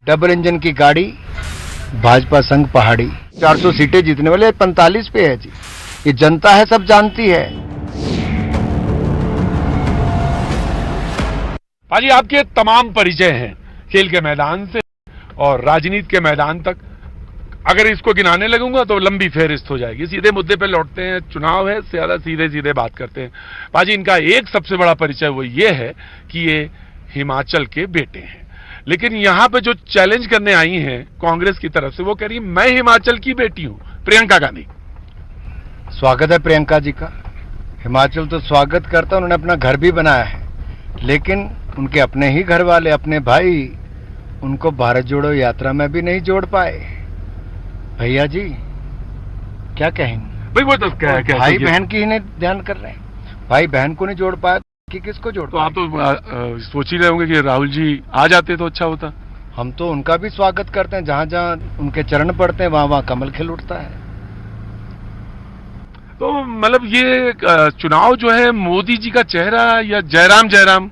Double engine की गाड़ी, भाजपा संग पहाड़ी। 400 सीटें जीतने वाले 45 पे है जी। ये जनता है, सब जानती है। पाजी, आपके तमाम परिचय हैं खेल के मैदान से और राजनीति के मैदान तक। अगर इसको गिनाने लगूंगा तो लंबी फेहरिस्त हो जाएगी। सीधे मुद्दे पे लौटते हैं, चुनाव है, ज्यादा सीधे सीधे बात करते हैं। पाजी, इनका एक सबसे बड़ा परिचय वो ये है कि ये हिमाचल के बेटे हैं। लेकिन यहां पे जो चैलेंज करने आई हैं कांग्रेस की तरफ से, वो कह रही है मैं हिमाचल की बेटी हूं, प्रियंका गांधी। स्वागत है प्रियंका जी का। हिमाचल तो स्वागत करता, उन्होंने अपना घर भी बनाया है, लेकिन उनके अपने ही घर वाले, अपने भाई, उनको भारत जोड़ो यात्रा में भी नहीं जोड़ पाए। भैया जी क्या कहेंगे? भाई वो तो भाई बहन की ही नहीं ध्यान कर रहे हैं। भाई बहन को नहीं जोड़ पाया कि किसको जोड़ तो आप तो सोच ही रहे होंगे कि राहुल जी आ जाते तो अच्छा होता। हम तो उनका भी स्वागत करते हैं, जहां जहां उनके चरण पड़ते हैं वहां वहां कमल खिल उठता है। तो मतलब ये चुनाव जो है मोदी जी का चेहरा या जयराम जयराम?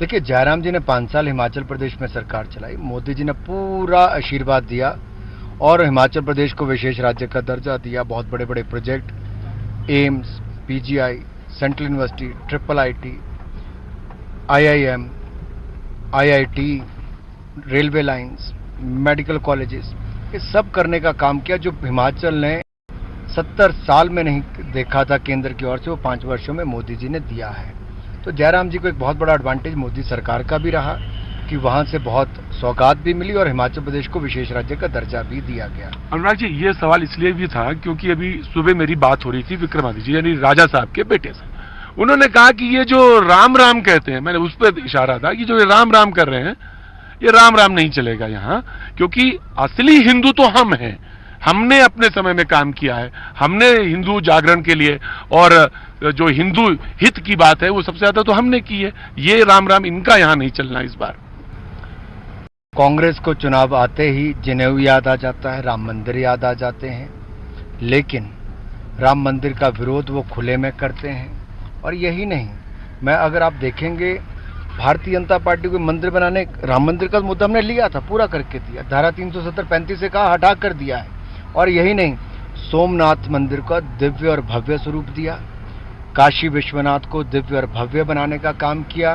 देखिए, जयराम जी ने 5 साल हिमाचल प्रदेश में सरकार चलाई, मोदी जी ने पूरा आशीर्वाद दिया और हिमाचल प्रदेश को विशेष राज्य का दर्जा दिया। बहुत बड़े बड़े project, AIIMS, PGI, central university, triple IT, IIM, IIT, railway lines, medical colleges, ये सब करने का काम किया जो हिमाचल ने 70 साल में नहीं देखा था केंद्र की ओर से, वो 5 वर्षों में मोदी जी ने दिया है। तो जयराम जी को एक बहुत बड़ा एडवांटेज मोदी सरकार का भी रहा कि वहां से बहुत सौगात भी मिली और हिमाचल प्रदेश को विशेष राज्य का दर्जा भी दिया गया। अनुराग जी, ये सवाल इसलिए भी था क्योंकि अभी सुबह मेरी बात हो रही थी विक्रमादित्य जी यानी राजा साहब के बेटे से। उन्होंने कहा कि ये जो राम राम कहते हैं, मैंने उस पर इशारा था कि जो ये राम राम कर रहे हैं, ये राम राम नहीं चलेगा यहाँ, क्योंकि असली हिंदू तो हम हैं। हमने अपने समय में काम किया है, हमने हिंदू जागरण के लिए, और जो हिंदू हित की बात है वो सबसे ज्यादा तो हमने की है। ये राम राम इनका यहाँ नहीं चलना इस बार। कांग्रेस को चुनाव आते ही जनेऊ याद आ जाता है, राम मंदिर याद आ जाते हैं, लेकिन राम मंदिर का विरोध वो खुले में करते हैं। और यही नहीं, मैं अगर आप देखेंगे भारतीय जनता पार्टी को मंदिर बनाने, राम मंदिर का मुद्दा हमने लिया था, पूरा करके दिया, धारा 370-35 से कहा हटा कर दिया है। और यही नहीं, सोमनाथ मंदिर का दिव्य और भव्य स्वरूप दिया, काशी विश्वनाथ को दिव्य और भव्य बनाने का काम किया,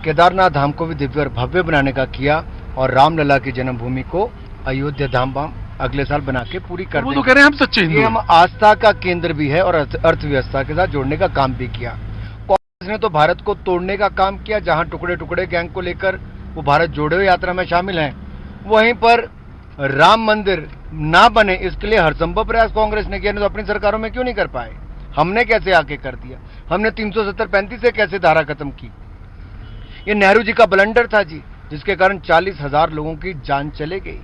केदारनाथ धाम को भी दिव्य और भव्य बनाने का किया, और रामलला की जन्मभूमि को अयोध्या धाम अगले साल बना के पूरी कर देंगे। वो तो कह रहे हैं हम सच्चे हिंदू हैं। हम आस्था का केंद्र भी है और अर्थव्यवस्था के साथ जोड़ने का काम भी किया। कांग्रेस ने तो भारत को तोड़ने का काम किया, जहां टुकड़े टुकड़े गैंग को लेकर वो भारत जोड़ो यात्रा में शामिल हैं, वहीं पर राम मंदिर ना बने इसके लिए हर संभव प्रयास कांग्रेस ने किया। तो अपनी सरकारों में क्यों नहीं कर पाए? हमने कैसे आके कर दिया? हमने 370-35 से कैसे धारा खत्म की? ये नेहरू जी का ब्लंडर था जी, जिसके कारण 40,000 लोगों की जान चले गई।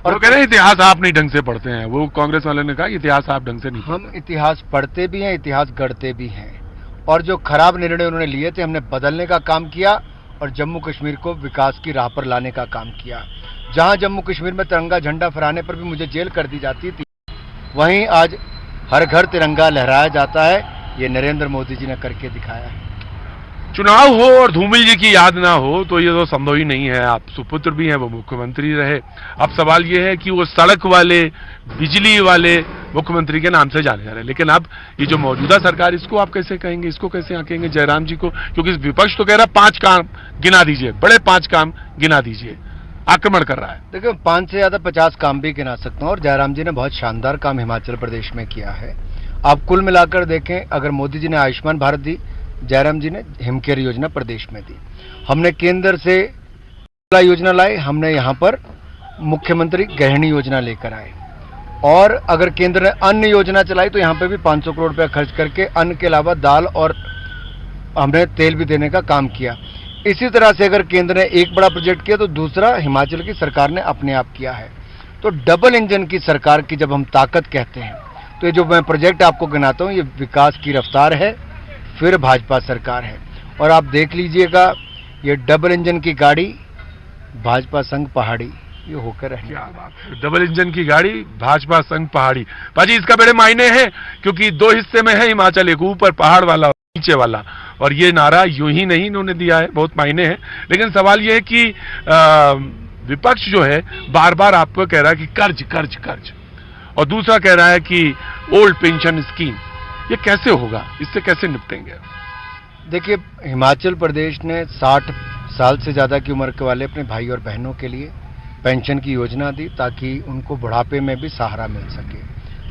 और वो कह रहे हैं इतिहास आप नहीं ढंग से पढ़ते हैं। वो कांग्रेस वाले ने कहा इतिहास आप ढंग से नहीं। हम इतिहास पढ़ते भी हैं, इतिहास गढ़ते भी हैं, और जो खराब निर्णय उन्होंने लिए थे हमने बदलने का काम किया और जम्मू कश्मीर को विकास की राह पर लाने का काम किया। जहां जम्मू कश्मीर में तिरंगा झंडा फहराने पर भी मुझे जेल कर दी जाती थी, वहीं आज हर घर तिरंगा लहराया जाता है। ये नरेंद्र मोदी जी ने करके दिखाया है। चुनाव हो और धूमिल जी की याद ना हो तो ये तो संभव ही नहीं है। आप सुपुत्र भी हैं, वो मुख्यमंत्री रहे। अब सवाल ये है कि वो सड़क वाले, बिजली वाले मुख्यमंत्री के नाम से जाने जा रहे हैं, लेकिन अब ये जो मौजूदा सरकार, इसको आप कैसे कहेंगे, इसको कैसे आंकेंगे जयराम जी को? क्योंकि विपक्ष तो कह रहा है 5 काम गिना दीजिए, बड़े 5 काम गिना दीजिए, आक्रमण कर रहा है। देखिए, 5 से ज्यादा 50 काम भी गिना सकता हूँ, और जयराम जी ने बहुत शानदार काम हिमाचल प्रदेश में किया है। आप कुल मिलाकर देखें, अगर मोदी जी ने आयुष्मान भारत दी, जयराम जी ने हिमकेयर योजना प्रदेश में दी, हमने केंद्र से योजना लाई, हमने यहाँ पर मुख्यमंत्री गृहिणी योजना लेकर आए, और अगर केंद्र ने अन्न योजना चलाई तो यहाँ पे भी 500 करोड़ रुपया खर्च करके अन्न के अलावा दाल और हमने तेल भी देने का काम किया। इसी तरह से अगर केंद्र ने एक बड़ा प्रोजेक्ट किया तो दूसरा हिमाचल की सरकार ने अपने आप किया है। तो डबल इंजन की सरकार की जब हम ताकत कहते हैं, तो ये जो मैं प्रोजेक्ट आपको गिनाता हूँ, ये विकास की रफ्तार है, फिर भाजपा सरकार है। और आप देख लीजिएगा, ये डबल इंजन की गाड़ी, भाजपा संग पहाड़ी, ये होकर है। क्या बात है, डबल इंजन की गाड़ी, भाजपा संग पहाड़ी। पाजी, इसका बड़े मायने हैं क्योंकि 2 हिस्से में है हिमाचल, एक ऊपर पहाड़ वाला और नीचे वाला, और ये नारा यूं ही नहीं इन्होंने दिया है, बहुत मायने हैं। लेकिन सवाल ये है कि विपक्ष जो है बार बार आपको कह रहा है कि कर्ज कर्ज कर्ज, और दूसरा कह रहा है कि ओल्ड पेंशन स्कीम। ये कैसे होगा, इससे कैसे निपटेंगे? देखिए, हिमाचल प्रदेश ने 60 साल से ज़्यादा की उम्र के वाले अपने भाई और बहनों के लिए पेंशन की योजना दी ताकि उनको बुढ़ापे में भी सहारा मिल सके।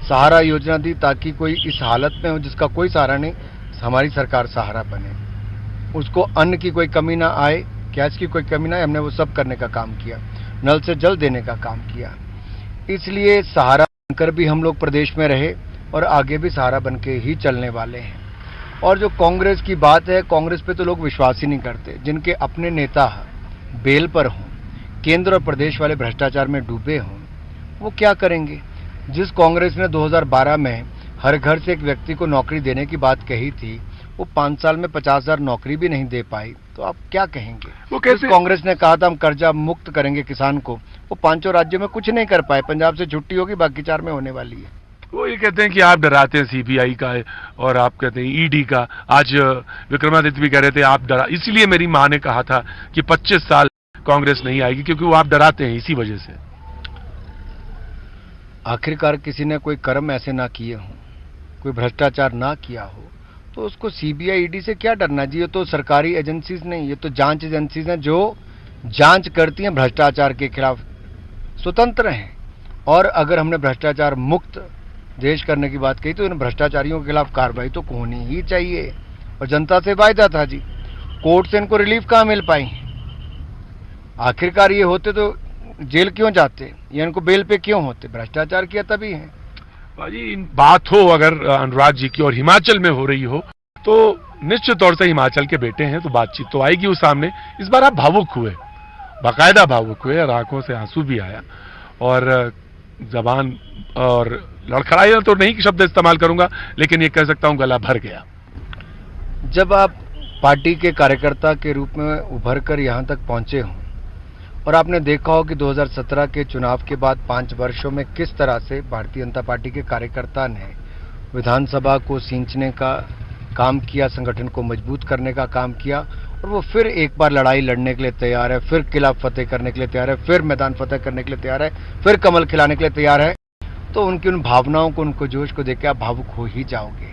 सहारा योजना दी ताकि कोई इस हालत में हो जिसका कोई सहारा नहीं, हमारी सरकार सहारा बने, उसको अन्न की कोई कमी ना आए, गैस की कोई कमी ना आए। हमने वो सब करने का काम किया, नल से जल देने का काम किया। इसलिए सहारा बनकर भी हम लोग प्रदेश में रहे और आगे भी सहारा बन के ही चलने वाले हैं। और जो कांग्रेस की बात है, कांग्रेस पे तो लोग विश्वास ही नहीं करते। जिनके अपने नेता बेल पर हों, केंद्र और प्रदेश वाले भ्रष्टाचार में डूबे हों, वो क्या करेंगे? जिस कांग्रेस ने 2012 में हर घर से एक व्यक्ति को नौकरी देने की बात कही थी, वो 5 साल में 50,000 नौकरी भी नहीं दे पाई, तो आप क्या कहेंगे? वो कैसे? कांग्रेस ने कहा था हम कर्जा मुक्त करेंगे किसान को, वो 5 राज्यों में कुछ नहीं कर पाए। पंजाब से छुट्टी होगी, बाकी 4 में होने वाली है। वो ये कहते हैं कि आप डराते हैं सीबीआई का और आप कहते हैं ईडी का। आज विक्रमादित्य भी कह रहे थे आप डरा, इसीलिए मेरी मां ने कहा था कि 25 साल कांग्रेस नहीं आएगी, क्योंकि वो आप डराते हैं इसी वजह से। आखिरकार किसी ने कोई कर्म ऐसे ना किए हों, कोई भ्रष्टाचार ना किया हो, तो उसको सीबीआई ईडी से क्या डरना जी? ये तो सरकारी एजेंसीज नहीं, ये तो जांच एजेंसीज हैं जो जांच करती हैं भ्रष्टाचार के खिलाफ, स्वतंत्र हैं। और अगर हमने भ्रष्टाचार मुक्त देश करने की बात कही तो इन भ्रष्टाचारियों के खिलाफ कार्रवाई तो होनी ही चाहिए। और जनता से वायदा था जी, कोर्ट से इनको रिलीफ कहाँ मिल पाई? आखिरकार ये होते तो जेल क्यों जाते, या इनको बेल पे क्यों होते? भ्रष्टाचार किया तभी है। भाजी, बात हो अगर अनुराग जी की और हिमाचल में हो रही हो, तो निश्चित तौर से हिमाचल के बेटे हैं तो बातचीत तो आएगी उस सामने। इस बार आप भावुक हुए, बाकायदा भावुक हुए, और आंखों से आंसू भी आया, और जबान और लड़खड़ाया तो नहीं शब्द इस्तेमाल करूंगा, लेकिन ये कह सकता हूं गला भर गया। जब आप पार्टी के कार्यकर्ता के रूप में उभर कर यहाँ तक पहुंचे हों, और आपने देखा हो कि 2017 के चुनाव के बाद 5 वर्षों में किस तरह से भारतीय जनता पार्टी के कार्यकर्ता ने विधानसभा को सींचने का काम किया, संगठन को मजबूत करने का काम किया, और वो फिर एक बार लड़ाई लड़ने के लिए तैयार है, फिर किला फतेह करने के लिए तैयार है, फिर मैदान फतेह करने के लिए तैयार है, फिर कमल खिलाने के लिए तैयार है, तो उनकी उन भावनाओं को, उनको जोश को देख के आप भावुक हो ही जाओगे।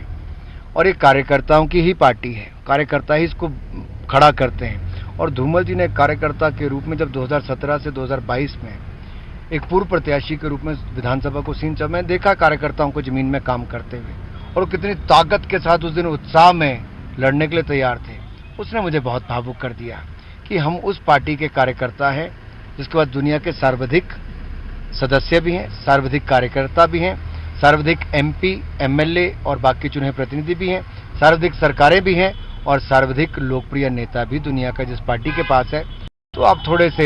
और ये कार्यकर्ताओं की ही पार्टी है, कार्यकर्ता ही इसको खड़ा करते हैं। और धूमल जी ने कार्यकर्ता के रूप में जब 2017 से 2022 में एक पूर्व प्रत्याशी के रूप में विधानसभा को सींचा, मैं देखा कार्यकर्ताओं को जमीन में काम करते हुए, और कितनी ताकत के साथ उस दिन उत्साह में लड़ने के लिए तैयार थे। उसने मुझे बहुत भावुक कर दिया कि हम उस पार्टी के कार्यकर्ता हैं जिसके बाद दुनिया के सर्वाधिक सदस्य भी हैं, सर्वाधिक कार्यकर्ता भी हैं, सर्वाधिक MP, MLA और बाकी चुने प्रतिनिधि भी हैं, सर्वाधिक सरकारें भी हैं, और सर्वाधिक लोकप्रिय नेता भी दुनिया का जिस पार्टी के पास है। तो आप थोड़े से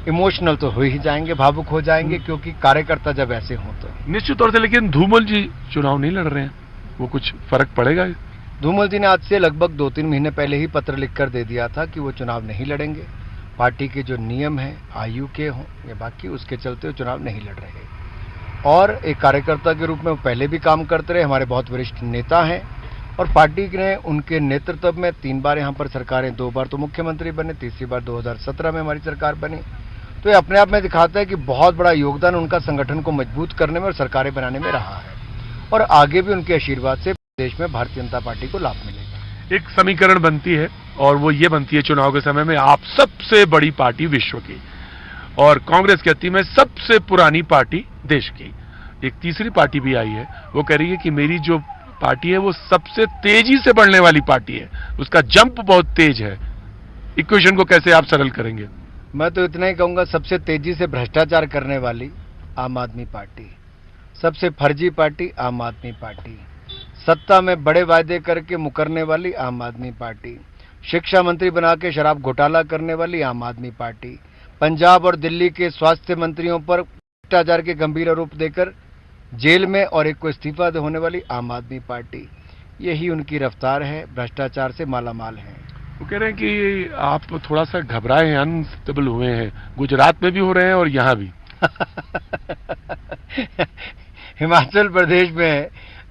इमोशनल तो हो ही जाएंगे, भावुक हो जाएंगे, क्योंकि कार्यकर्ता जब ऐसे हों तो निश्चित तौर से। लेकिन धूमल जी चुनाव नहीं लड़ रहे हैं, वो कुछ फर्क पड़ेगा? धूमल जी ने आज से लगभग 2-3 महीने पहले ही पत्र लिखकर दे दिया था कि वो चुनाव नहीं लड़ेंगे। पार्टी के जो नियम हैं, आयु के हों या बाकी, उसके चलते वो चुनाव नहीं लड़ रहे। और एक कार्यकर्ता के रूप में वो पहले भी काम करते रहे, हमारे बहुत वरिष्ठ नेता हैं, और पार्टी ने उनके नेतृत्व में 3 बार यहाँ पर सरकारें, 2 बार तो मुख्यमंत्री बने, तीसरी बार 2017 में हमारी सरकार बनी। तो ये अपने आप में दिखाता है कि बहुत बड़ा योगदान उनका संगठन को मजबूत करने में और सरकारें बनाने में रहा है, और आगे भी उनके आशीर्वाद से देश में भारतीय जनता पार्टी को लाभ मिलेगा। एक समीकरण बनती है, और वो ये बनती है चुनाव के समय में, आप सबसे बड़ी पार्टी विश्व की, और कांग्रेस कहती है मैं सबसे पुरानी पार्टी देश की। एक तीसरी पार्टी भी आई है, वो कह रही है कि मेरी जो पार्टी है वो सबसे तेजी से बढ़ने वाली पार्टी है, उसका जंप बहुत तेज है। इक्वेशन को कैसे आप सरल करेंगे? मैं तो इतना ही कहूंगा, सबसे तेजी से भ्रष्टाचार करने वाली आम आदमी पार्टी, सबसे फर्जी पार्टी आम आदमी पार्टी, सत्ता में बड़े वायदे करके मुकरने वाली आम आदमी पार्टी, शिक्षा मंत्री बना के शराब घोटाला करने वाली आम आदमी पार्टी, पंजाब और दिल्ली के स्वास्थ्य मंत्रियों पर भ्रष्टाचार के गंभीर आरोप देकर जेल में और एक को इस्तीफा होने वाली आम आदमी पार्टी। यही उनकी रफ्तार है, भ्रष्टाचार से मालामाल है। वो कह रहे हैं कि आप थोड़ा सा घबराए हैं, अनस्टेबल हुए हैं, गुजरात में भी हो रहे हैं और यहाँ भी। हिमाचल प्रदेश में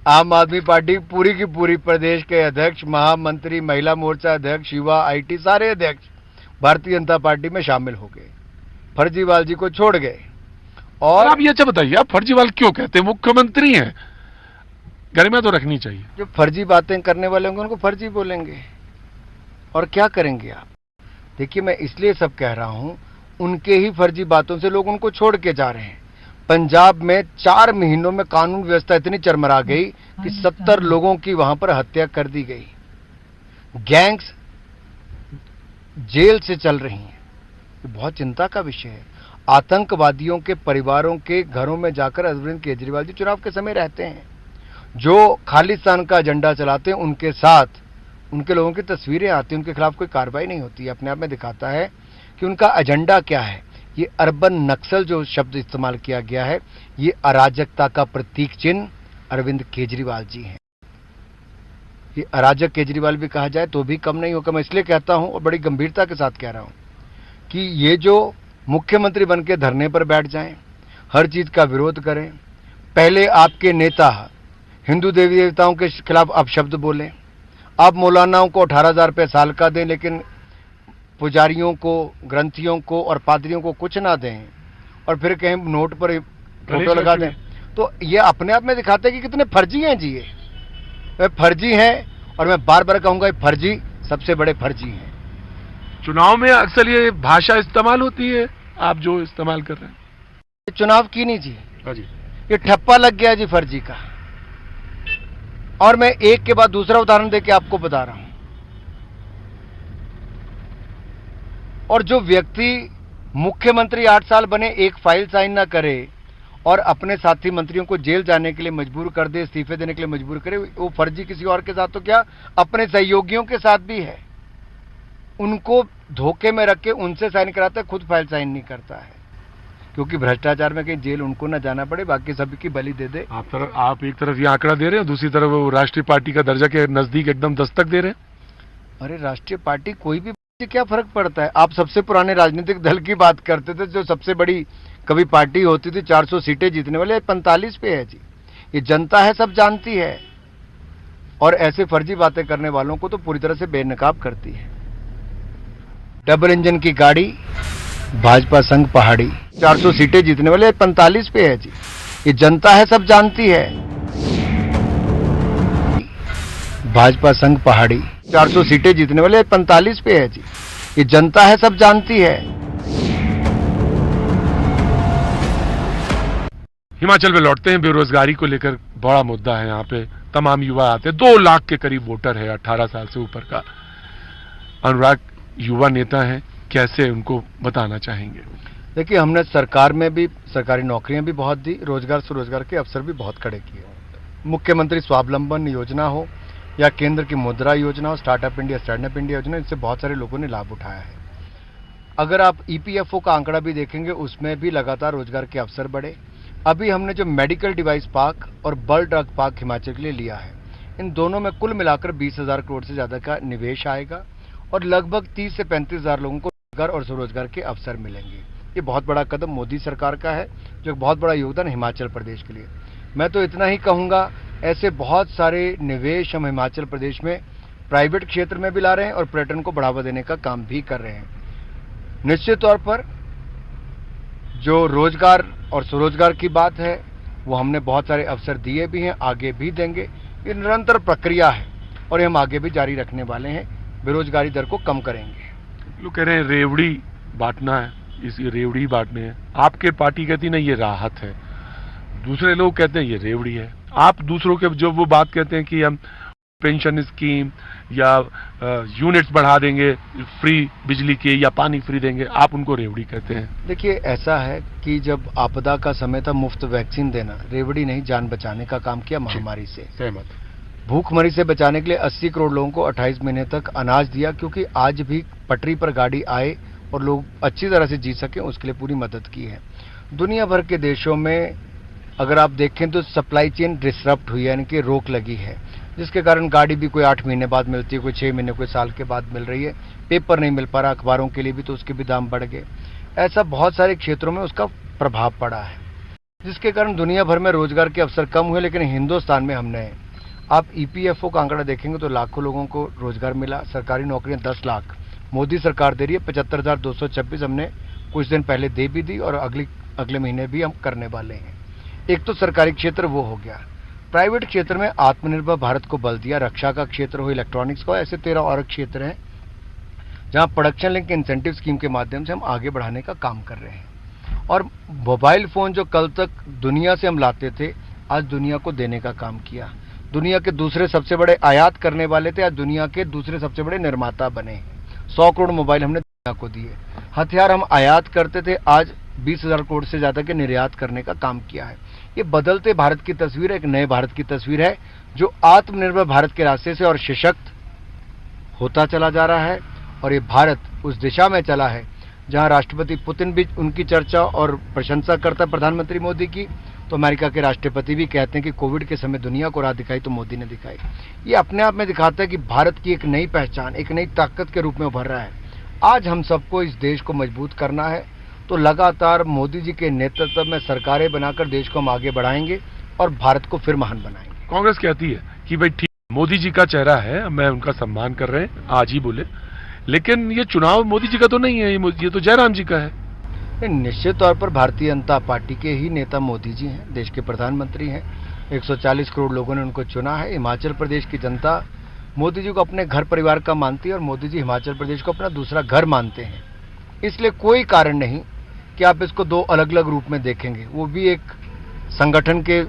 आम आदमी पार्टी पूरी की पूरी प्रदेश के अध्यक्ष, महामंत्री, महिला मोर्चा अध्यक्ष, युवा, IT सारे अध्यक्ष भारतीय जनता पार्टी में शामिल हो गए, फर्जीवाल जी को छोड़ गए। और और आप ये अच्छा बताइए, आप फर्जीवाल क्यों कहते हैं? मुख्यमंत्री हैं, गरिमा तो रखनी चाहिए। जो फर्जी बातें करने वाले होंगे उनको फर्जी बोलेंगे, और क्या करेंगे आप? देखिए, मैं इसलिए सब कह रहा हूं, उनके ही फर्जी बातों से लोग उनको छोड़ के जा रहे हैं। पंजाब में 4 महीनों में कानून व्यवस्था इतनी चरमरा गई कि 70 लोगों की वहां पर हत्या कर दी गई। गैंग्स जेल से चल रही हैं। ये बहुत चिंता का विषय है। आतंकवादियों के परिवारों के घरों में जाकर अरविंद केजरीवाल जी चुनाव के समय रहते हैं। जो खालिस्तान का एजेंडा चलाते हैं उनके साथ उनके लोगों की तस्वीरें आती हैं, उनके खिलाफ कोई कार्रवाई नहीं होती है। अपने आप में दिखाता है कि उनका एजेंडा क्या है। ये अर्बन नक्सल जो शब्द इस्तेमाल किया गया है, ये अराजकता का प्रतीक चिन्ह अरविंद केजरीवाल जी हैं। ये अराजक केजरीवाल भी कहा जाए तो भी कम नहीं होगा। मैं इसलिए कहता हूं और बड़ी गंभीरता के साथ कह रहा हूं कि ये जो मुख्यमंत्री बन के धरने पर बैठ जाएं, हर चीज का विरोध करें, पहले आपके नेता हिंदू देवी देवताओं के खिलाफ अपशब्द बोलें, आप मौलानाओं को 18,000 रुपये साल का दें लेकिन पुजारियों को, ग्रंथियों को और पादरियों को कुछ ना दें, और फिर कहीं नोट पर फोटो लगा दें, तो ये अपने आप में दिखाता है कि कितने फर्जी हैं जी। ये वे फर्जी हैं, और मैं बार बार कहूंगा ये फर्जी सबसे बड़े फर्जी हैं। चुनाव में अक्सर ये भाषा इस्तेमाल होती है, आप जो इस्तेमाल कर रहे हैं। ये चुनाव की नहीं जी, हाँ जी, ये ठप्पा लग गया जी फर्जी का। और मैं एक के बाद दूसरा उदाहरण देके आपको बता रहा हूं। और जो व्यक्ति मुख्यमंत्री 8 साल बने, एक फाइल साइन ना करे और अपने साथी मंत्रियों को जेल जाने के लिए मजबूर कर दे, इस्तीफे देने के लिए मजबूर करे, वो फर्जी किसी और के साथ तो क्या, अपने सहयोगियों के साथ भी है। उनको धोखे में रख के उनसे साइन कराता है, खुद फाइल साइन नहीं करता है, क्योंकि भ्रष्टाचार में कहीं जेल उनको ना जाना पड़े, बाकी सभी की बलि दे दे। आप एक तरफ ये आंकड़ा दे रहे हैं, दूसरी तरफ वो राष्ट्रीय पार्टी का दर्जा के नजदीक एकदम दस्तक दे रहे हैं। अरे राष्ट्रीय पार्टी कोई भी, क्या फर्क पड़ता है? आप सबसे पुराने राजनीतिक दल की बात करते थे, जो सबसे बड़ी कभी पार्टी होती थी, 400 सीटें जीतने वाले, 45 पे है जी। ये जनता है, सब जानती है, और ऐसे फर्जी बातें करने वालों को तो पूरी तरह से बेनकाब करती है। डबल इंजन की गाड़ी, भाजपा संघ पहाड़ी, 400 सीटें जीतने वाले, 45 पे है जी। ये जनता है, सब जानती है। भाजपा संघ पहाड़ी, 400 सीटें जीतने वाले, 45 पे है जी। ये जनता है, सब जानती है। हिमाचल में लौटते हैं। बेरोजगारी को लेकर बड़ा मुद्दा है यहाँ पे। तमाम युवा आते हैं, 2 लाख के करीब वोटर है 18 साल से ऊपर का। अनुराग युवा नेता है, कैसे उनको बताना चाहेंगे? देखिए, हमने सरकार में भी सरकारी नौकरियां भी बहुत दी, रोजगार स्वरोजगार के अवसर भी बहुत खड़े किए। मुख्यमंत्री स्वावलंबन योजना हो या केंद्र की मुद्रा योजना हो, स्टार्टअप इंडिया, स्टैंडअप इंडिया योजना, इससे बहुत सारे लोगों ने लाभ उठाया है। अगर आप ईपीएफओ का आंकड़ा भी देखेंगे, उसमें भी लगातार रोजगार के अवसर बढ़े। अभी हमने जो मेडिकल डिवाइस पार्क और बल्क ड्रग पार्क हिमाचल के लिए लिया है, इन दोनों में कुल मिलाकर 20,000 करोड़ से ज्यादा का निवेश आएगा और लगभग 30 से 35,000 लोगों को रोजगार और स्वरोजगार के अवसर मिलेंगे। ये बहुत बड़ा कदम मोदी सरकार का है, जो बहुत बड़ा योगदान हिमाचल प्रदेश के लिए। मैं तो इतना ही कहूंगा, ऐसे बहुत सारे निवेश हम हिमाचल प्रदेश में प्राइवेट क्षेत्र में भी ला रहे हैं और पर्यटन को बढ़ावा देने का काम भी कर रहे हैं। निश्चित तौर पर जो रोजगार और स्वरोजगार की बात है, वो हमने बहुत सारे अवसर दिए भी हैं, आगे भी देंगे। ये निरंतर प्रक्रिया है और हम आगे भी जारी रखने वाले हैं। बेरोजगारी दर को कम करेंगे। लोग कह रहे हैं रेवड़ी बांटना है, इस रेवड़ी बांटने हैं। आपके पार्टी कहती ना ये राहत है, दूसरे लोग कहते हैं ये रेवड़ी है। आप दूसरों के जो वो बात कहते हैं कि हम पेंशन स्कीम या यूनिट्स बढ़ा देंगे, फ्री बिजली के या पानी फ्री देंगे, आप उनको रेवड़ी कहते हैं। देखिए, ऐसा है कि जब आपदा का समय था, मुफ्त वैक्सीन देना, रेवड़ी नहीं, जान बचाने का काम किया महामारी से। सहमत। भूखमरी से बचाने के लिए 80 करोड़ लोगों को 28 महीने तक अनाज दिया, क्योंकि आज भी पटरी पर गाड़ी आए और लोग अच्छी तरह से जी सकें, उसके लिए पूरी मदद की है। दुनिया भर के देशों में अगर आप देखें तो सप्लाई चेन डिसरप्ट हुई है, यानी कि रोक लगी है, जिसके कारण गाड़ी भी कोई 8 महीने बाद मिलती है, कोई 6 महीने, कोई साल के बाद मिल रही है। पेपर नहीं मिल पा रहा, अखबारों के लिए भी तो उसके भी दाम बढ़ गए। ऐसा बहुत सारे क्षेत्रों में उसका प्रभाव पड़ा है, जिसके कारण दुनिया भर में रोजगार के अवसर कम हुए। लेकिन हिंदुस्तान में हमने, आप ईपीएफओ का आंकड़ा देखेंगे तो लाखों लोगों को रोजगार मिला, सरकारी नौकरियां 10 लाख, मोदी सरकार दे रही है 75,226, हमने कुछ दिन पहले दे भी दी और अगले महीने भी हम करने वाले हैं। एक तो सरकारी क्षेत्र वो हो गया। प्राइवेट क्षेत्र में आत्मनिर्भर भारत को बल दिया, रक्षा का क्षेत्र हो, इलेक्ट्रॉनिक्स का, ऐसे 13 और क्षेत्र हैं जहां प्रोडक्शन लिंक इंसेंटिव स्कीम के माध्यम से हम आगे बढ़ाने का काम कर रहे हैं। और मोबाइल फोन जो कल तक दुनिया से हम लाते थे, आज दुनिया को देने का काम किया। दुनिया के दूसरे सबसे बड़े आयात करने वाले थे, आज दुनिया के दूसरे सबसे बड़े निर्माता बने हैं। 100 करोड़ मोबाइल हमने दुनिया को दिए। हथियार हम आयात करते थे, आज 20,000 करोड़ से ज्यादा के निर्यात करने का काम किया है। ये बदलते भारत की तस्वीर है, एक नए भारत की तस्वीर है जो आत्मनिर्भर भारत के रास्ते से और सशक्त होता चला जा रहा है। और ये भारत उस दिशा में चला है जहां राष्ट्रपति पुतिन भी उनकी चर्चा और प्रशंसा करता है प्रधानमंत्री मोदी की, तो अमेरिका के राष्ट्रपति भी कहते हैं कि कोविड के समय दुनिया को राह दिखाई तो मोदी ने दिखाई। ये अपने आप में दिखाता है कि भारत की एक नई पहचान, एक नई ताकत के रूप में उभर रहा है। आज हम सबको इस देश को मजबूत करना है, तो लगातार मोदी जी के नेतृत्व में सरकारें बनाकर देश को हम आगे बढ़ाएंगे और भारत को फिर महान बनाएंगे। कांग्रेस कहती है कि भाई ठीक, मोदी जी का चेहरा है, मैं उनका सम्मान कर रहे हैं, आज ही बोले, लेकिन ये चुनाव मोदी जी का तो नहीं है, ये तो जयराम जी का है। निश्चित तौर पर भारतीय जनता पार्टी के ही नेता मोदी जी हैं, देश के प्रधानमंत्री हैं। 140 करोड़ लोगों ने उनको चुना है। हिमाचल प्रदेश की जनता मोदी जी को अपने घर परिवार का मानती है और मोदी जी हिमाचल प्रदेश को अपना दूसरा घर मानते हैं। इसलिए कोई कारण नहीं कि आप इसको दो अलग अलग रूप में देखेंगे। वो भी एक संगठन के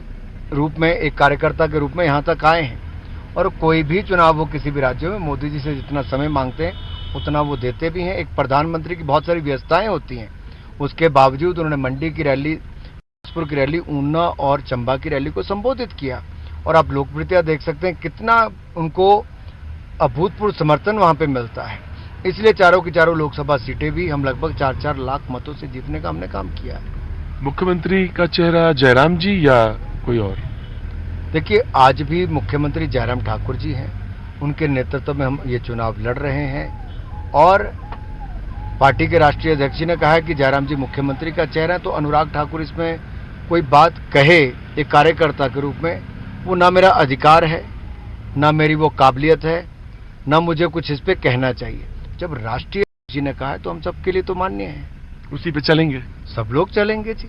रूप में, एक कार्यकर्ता के रूप में यहाँ तक आए हैं। और कोई भी चुनाव हो किसी भी राज्य में, मोदी जी से जितना समय मांगते हैं उतना वो देते भी हैं। एक प्रधानमंत्री की बहुत सारी व्यस्तताएं होती हैं, उसके बावजूद उन्होंने मंडी की रैली, बिलासपुर की रैली, ऊना और चंबा की रैली को संबोधित किया। और आप लोकप्रियता देख सकते हैं कितना उनको अभूतपूर्व समर्थन वहां पे मिलता है। इसलिए चारों की चारों लोकसभा सीटें भी हम लगभग 4-4 लाख मतों से जीतने का हमने काम किया है। मुख्यमंत्री का चेहरा जयराम जी या कोई और? देखिए, आज भी मुख्यमंत्री जयराम ठाकुर जी हैं, उनके नेतृत्व में हम ये चुनाव लड़ रहे हैं। और पार्टी के राष्ट्रीय अध्यक्ष जी ने कहा है कि जयराम जी मुख्यमंत्री का चेहरा है, तो अनुराग ठाकुर इसमें कोई बात कहे एक कार्यकर्ता के रूप में, वो ना मेरा अधिकार है, ना मेरी वो काबिलियत है, ना मुझे कुछ इस पे कहना चाहिए। जब राष्ट्रीय अध्यक्ष जी ने कहा है तो हम सबके लिए तो मान्य है, उसी पे चलेंगे, सब लोग चलेंगे जी।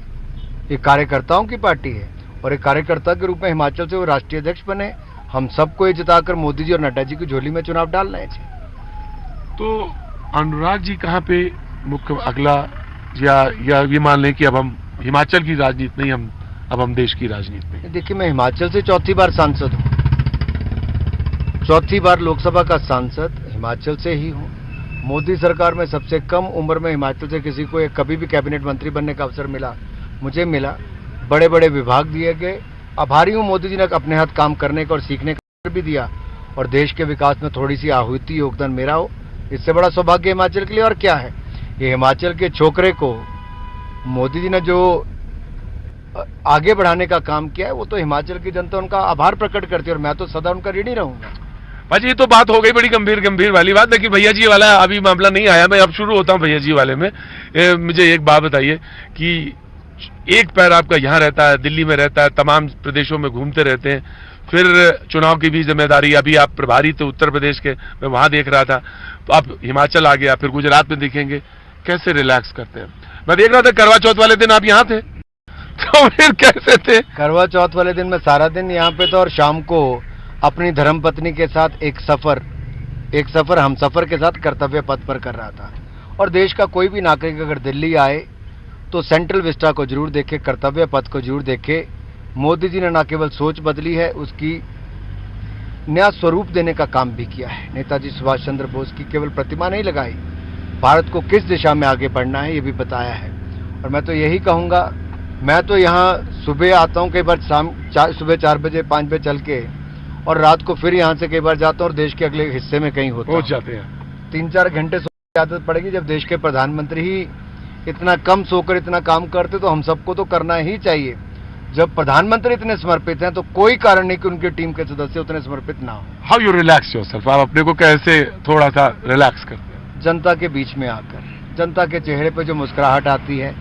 ये कार्यकर्ताओं की पार्टी है और एक कार्यकर्ता के रूप में हिमाचल से वो राष्ट्रीय अध्यक्ष बने। हम सबको ये जिताकर मोदी जी और नड्डा जी की झोली में चुनाव डालना है जी। तो अनुराग जी कहाँ पे मुख्य अगला, या ये मान लें कि अब हम हिमाचल की राजनीति नहीं, अब हम देश की राजनीति में? देखिए, मैं हिमाचल से चौथी बार सांसद हूँ, चौथी बार लोकसभा का सांसद हिमाचल से ही हूँ। मोदी सरकार में सबसे कम उम्र में हिमाचल से किसी को कभी भी कैबिनेट मंत्री बनने का अवसर मिला, मुझे मिला। बड़े बड़े विभाग दिए गए। आभारी हूँ मोदी जी ने अपने हाथ काम करने का और सीखने का अवसर भी दिया, और देश के विकास में थोड़ी सी आहुति योगदान मेरा हो, इससे बड़ा सौभाग्य हिमाचल के लिए और क्या है। ये हिमाचल के छोकरे को मोदी जी ने जो आगे बढ़ाने का काम किया है, वो तो हिमाचल की जनता उनका आभार प्रकट करती है और मैं तो सदा उनका ऋणी रहूंगा। भाजी, ये तो बात हो गई बड़ी गंभीर वाली बात, लेकिन भैया जी वाला अभी मामला नहीं आया। मैं अब शुरू होता हूँ भैया जी वाले में। मुझे एक बात बताइए कि एक पैर आपका यहाँ रहता है, दिल्ली में रहता है, तमाम प्रदेशों में घूमते रहते हैं, फिर चुनाव की भी जिम्मेदारी, अभी आप प्रभारी थे उत्तर प्रदेश के, मैं वहां देख रहा था, तो आप हिमाचल आ गया, फिर गुजरात में देखेंगे, कैसे रिलैक्स करते हैं? मैं देख रहा था करवा चौथ वाले दिन आप यहाँ थे, तो फिर कैसे थे? करवा चौथ वाले दिन मैं सारा दिन यहाँ पे था और शाम को अपनी धर्मपत्नी के साथ एक सफर हम सफर के साथ कर्तव्य पथ पर कर रहा था। और देश का कोई भी नागरिक अगर दिल्ली आए तो सेंट्रल विस्टा को जरूर देखे, कर्तव्य पथ को जरूर देखे। मोदी जी ने न केवल सोच बदली है, उसकी नया स्वरूप देने का काम भी किया है। नेताजी सुभाष चंद्र बोस की केवल प्रतिमा नहीं लगाई, भारत को किस दिशा में आगे बढ़ना है ये भी बताया है। और मैं तो यही कहूँगा, मैं तो यहाँ सुबह आता हूँ, कई बार सुबह 4 बजे 5 बजे चल के, और रात को फिर यहाँ से कई बार जाता हूँ और देश के अगले हिस्से में कहीं होता पहुँच जाते हैं। 3-4 घंटे सोने की आदत पड़ेगी। जब देश के प्रधानमंत्री ही इतना कम सोकर इतना काम करते तो हम सबको तो करना ही चाहिए। जब प्रधानमंत्री इतने समर्पित हैं तो कोई कारण नहीं कि उनकी टीम के सदस्य उतने समर्पित ना हो। How you relax yourself? आप अपने को कैसे थोड़ा सा रिलैक्स करते हैं? जनता के बीच में आकर, जनता के चेहरे पे जो मुस्कुराहट आती है,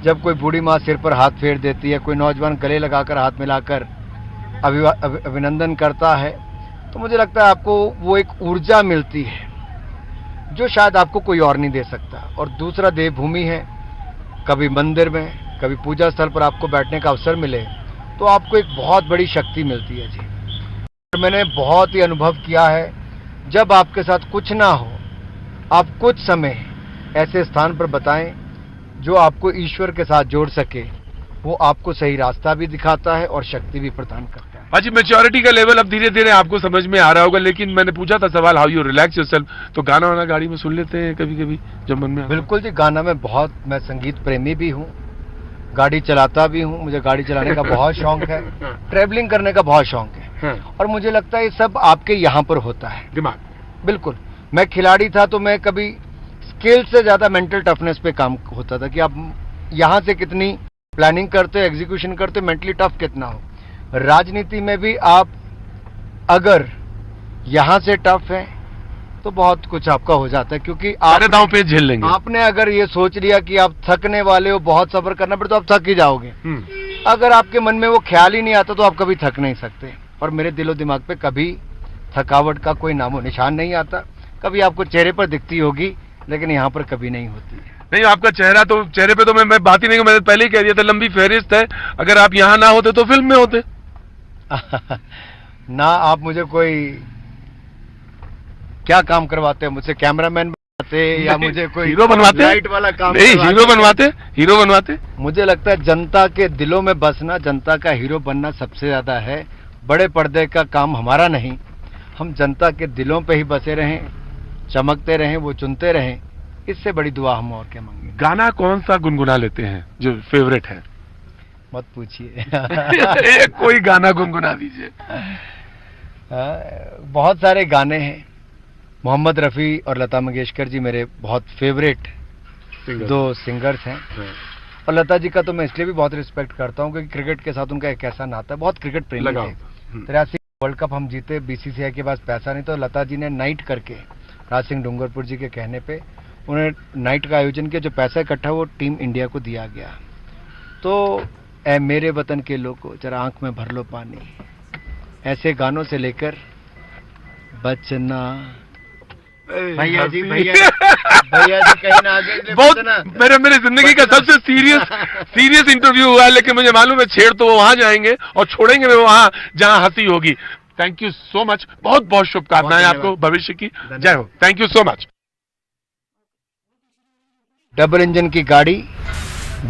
जब कोई बूढ़ी माँ सिर पर हाथ फेर देती है, कोई नौजवान गले लगाकर हाथ मिलाकर अभिनंदन करता है, तो मुझे लगता है आपको वो एक ऊर्जा मिलती है। जो शायद आपको कोई और नहीं दे सकता। और दूसरा, देवभूमि है, कभी मंदिर में, कभी पूजा स्थल पर आपको बैठने का अवसर मिले तो आपको एक बहुत बड़ी शक्ति मिलती है जी। मैंने बहुत ही अनुभव किया है, जब आपके साथ कुछ ना हो, आप कुछ समय ऐसे स्थान पर बताएं जो आपको ईश्वर के साथ जोड़ सके, वो आपको सही रास्ता भी दिखाता है और शक्ति भी प्रदान करता है। हाजी, मैच्योरिटी का लेवल अब धीरे धीरे आपको समझ में आ रहा होगा, लेकिन मैंने पूछा था सवाल, हाउ यू रिलैक्स योरसेल्फ, तो गाना वाना गाड़ी में सुन लेते हैं कभी कभी जब मन में आता है? बिल्कुल जी, गाना में बहुत, मैं संगीत प्रेमी भी हूँ, गाड़ी चलाता भी हूँ, मुझे गाड़ी चलाने का बहुत शौक है, ट्रैवलिंग करने का बहुत शौक है, और मुझे लगता है ये सब आपके यहाँ पर होता है। दिमाग, बिल्कुल। मैं खिलाड़ी था तो मैं कभी स्किल से ज्यादा मेंटल टफनेस पे काम होता था कि आप यहाँ से कितनी प्लानिंग करते हो, एग्जीक्यूशन करते हो, मेंटली टफ कितना हो। राजनीति में भी आप अगर यहाँ से टफ है तो बहुत कुछ आपका हो जाता है, क्योंकि आप दांव पे झेल लेंगे। आपने अगर ये सोच लिया कि आप थकने वाले हो, बहुत सब्र करना पड़े, तो आप थक ही जाओगे। अगर आपके मन में वो ख्याल ही नहीं आता तो आप कभी थक नहीं सकते। और मेरे दिलो दिमाग पे कभी थकावट का कोई नामो निशान नहीं आता। कभी आपको चेहरे पर दिखती होगी, लेकिन यहाँ पर कभी नहीं होती। नहीं, आपका चेहरा तो, चेहरे पे तो मैं बात ही नहीं, मैंने पहले ही कह दिया था, लंबी फहरिस्त है। अगर आप यहाँ ना होते तो फिल्म में होते। ना आप मुझे कोई क्या काम करवाते हैं मुझसे, कैमरामैन बनवाते या मुझे कोई हीरो बनवाते, लाइट वाला काम? नहीं, हीरो बनवाते। मुझे लगता है जनता के दिलों में बसना, जनता का हीरो बनना सबसे ज्यादा है। बड़े पर्दे का काम हमारा नहीं, हम जनता के दिलों पे ही बसे रहें, चमकते रहें, वो चुनते रहें, इससे बड़ी दुआ हम और क्या मांगे। गाना कौन सा गुनगुना लेते हैं जो फेवरेट है? मत पूछिए। एक कोई गाना गुनगुना दीजिए। बहुत सारे गाने हैं। मोहम्मद रफ़ी और लता मंगेशकर जी मेरे बहुत फेवरेट दो सिंगर्स हैं। और लता जी का तो मैं इसलिए भी बहुत रिस्पेक्ट करता हूँ क्योंकि क्रिकेट के साथ उनका एक ऐसा नाता है, बहुत क्रिकेट प्रेमी थे। 83 वर्ल्ड कप हम जीते, बीसीसीआई के पास पैसा नहीं, तो लता जी ने नाइट करके, राज सिंह डूंगरपुर जी के कहने पे उन्होंने नाइट का आयोजन किया, जो पैसा इकट्ठा वो टीम इंडिया को दिया गया। तो ऐ मेरे वतन के लोगों जरा आंख में भर लो पानी, ऐसे गानों से लेकर बचना, भैया जी कहीं ना आगे बहुत मेरे जिंदगी का सबसे सीरियस इंटरव्यू हुआ है, लेकिन मुझे मालूम है छेड़ तो वो वहां जाएंगे और छोड़ेंगे वो वहां जहां हंसी होगी। थैंक यू सो मच, बहुत बहुत शुभकामनाएं आपको भविष्य की। जय हो, thank you so much. Double engine की गाड़ी,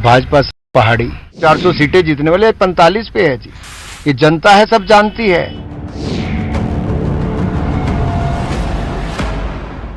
भाजपा पहाड़ी, 400 सीटें जीतने वाले 45 पे है जी। ये जनता है, सब जानती है।